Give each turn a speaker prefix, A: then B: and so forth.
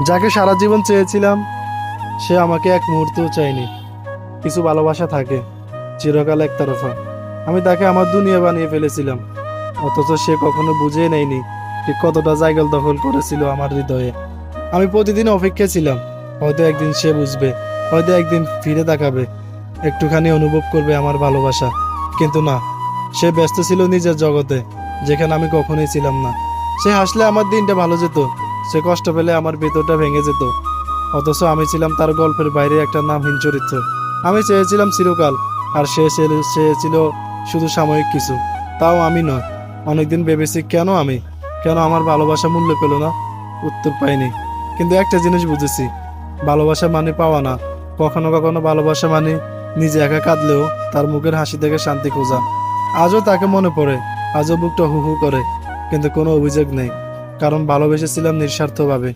A: যাকে সারা জীবন চেয়েছিলাম সে আমাকে এক মুহূর্তও চায়নি। কিছু ভালোবাসা থাকে চিরকাল একতরফা। আমি তাকে আমার দুনিয়া বানিয়ে ফেলেছিলাম, অথচ সে কখনো বুঝে নেয়নি ঠিক কতটা জায়গা দখল করেছিল আমার হৃদয়ে। আমি প্রতিদিন অপেক্ষায় ছিলাম, হয়তো একদিন সে বুঝবে, হয়তো একদিন ফিরে তাকাবে, একটুখানি অনুভব করবে আমার ভালোবাসা। কিন্তু না, সে ব্যস্ত ছিল নিজের জগতে, যেখানে আমি কখনোই ছিলাম না। সে হাসলে আমার দিনটা ভালো যেত, সে কষ্ট পেলে আমার ভেতরটা ভেঙে যেত। অথচ আমি ছিলাম তার গল্পের বাইরে একটা নামহীন চরিত্র। আমি চেয়েছিলাম চিরকাল, আর চেয়েছিল শুধু সাময়িক কিছু। তাও আমি নয়। অনেকদিন ভেবেছি কেন আমার ভালোবাসা মূল্য পেল না। উত্তর পাইনি। কিন্তু একটা জিনিস বুঝেছি, ভালোবাসা মানে পাওয়া না। কখনো কখনো ভালোবাসা মানে নিজে একা কাঁদলেও তার মুখের হাসি থেকে শান্তি খোঁজা। আজও তাকে মনে পড়ে, আজও বুকটা হু হু করে, কিন্তু কোনো অভিযোগ নেই, কারণ ভালোবেসেছিলাম নিঃস্বার্থভাবে।